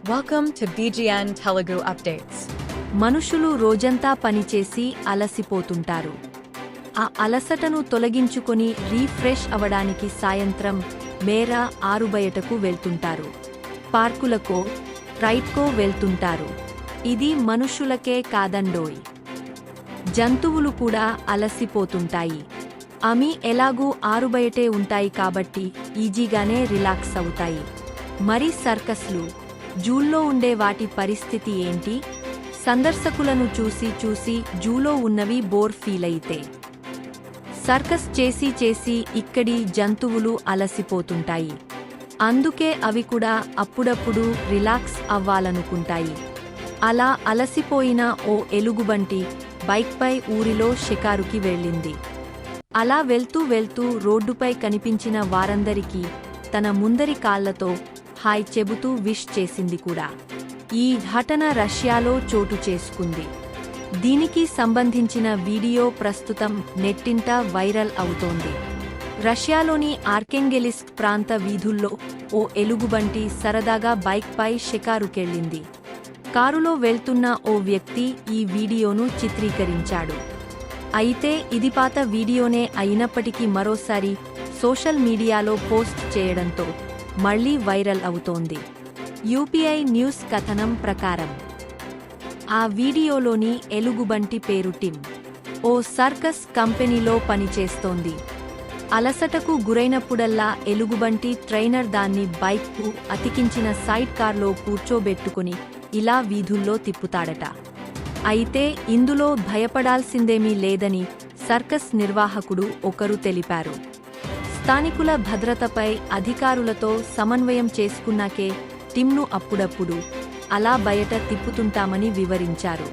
Welcome to BGN Telugu Updates. మనుషులు రోజంతా పనిచేసి అలసిపోతుంటారు. ఆ అలసటను తొలగించుకొని రీఫ్రెష్ అవడానికి సాయంత్రం మేర ఆరుబయటకు వెళ్తుంటారు. పార్కులకో రైడ్కో వెళ్తుంటారు. ఇది మనుషులకే కాదండోయ్, జంతువులు కూడా అలసిపోతుంటాయి. అవి ఎలాగూ ఆరుబయటే ఉంటాయి కాబట్టి ఈజీగానే రిలాక్స్ అవుతాయి. మరి సర్కస్లు, జూల్లో ఉండే వాటి పరిస్థితి ఏంటి? సందర్శకులను చూసి జూలో ఉన్నవి బోర్ ఫీలయితే సర్కస్ చేసి ఇక్కడి జంతువులు అలసిపోతుంటాయి. అందుకే అవి కూడా అప్పుడప్పుడు రిలాక్స్ అవ్వాలనుకుంటాయి. అలా అలసిపోయిన ఓ ఎలుగుబంటి బైక్పై ఊరిలో షికారుకి వెళ్ళింది. అలా వెళ్తూ రోడ్డుపై కనిపించిన వారందరికీ తన ముందరి కాళ్లతో హాయ్ చెబుతూ విష్ చేసింది కూడా. ఈ ఘటన రష్యాలో చోటు చేసుకుంది. దీనికి సంబంధించిన వీడియో ప్రస్తుతం నెట్టింట వైరల్ అవుతోంది. రష్యాలోని ఆర్కెంగెలిస్క్ ప్రాంత వీధుల్లో ఓ ఎలుగుబంటి సరదాగా బైక్పై షికారుకెళ్ళింది. కారులో వెళ్తున్న ఓ వ్యక్తి ఈ వీడియోను చిత్రీకరించాడు. అయితే ఇది పాత వీడియోనే అయినప్పటికీ మరోసారి సోషల్ మీడియాలో పోస్ట్ చేయడంతో మళ్లీ వైరల్ అవుతోంది. యూపీఐ న్యూస్ కథనం ప్రకారం ఆ వీడియోలోని ఎలుగుబంటి పేరు టిమ్. ఓ సర్కస్ కంపెనీలో పనిచేస్తోంది. అలసటకు గురైనప్పుడల్లా ఎలుగుబంటి ట్రైనర్ దాన్ని బైక్కు అతికించిన సైడ్ కార్లో కూర్చోబెట్టుకుని ఇలా వీధుల్లో తిప్పుతాడట. అయితే ఇందులో భయపడాల్సిందేమీ లేదని సర్కస్ నిర్వాహకుడు ఒకరు తెలిపారు. స్థానికుల భద్రతపై అధికారులతో సమన్వయం చేసుకున్నాకే టిమ్ను అప్పుడప్పుడు అలా బయట తిప్పుతుంటామని వివరించారు.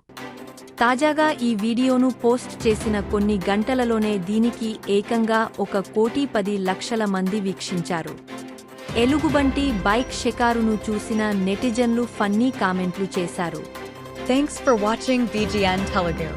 తాజాగా ఈ వీడియోను పోస్ట్ చేసిన కొన్ని గంటలలోనే దీనికి ఏకంగా 1,10,00,000 మంది వీక్షించారు. ఎలుగుబంటి బైక్ షికారును చూసిన నెటిజన్లు ఫన్నీ కామెంట్లు చేశారు. Thanks for watching BGN Telugu.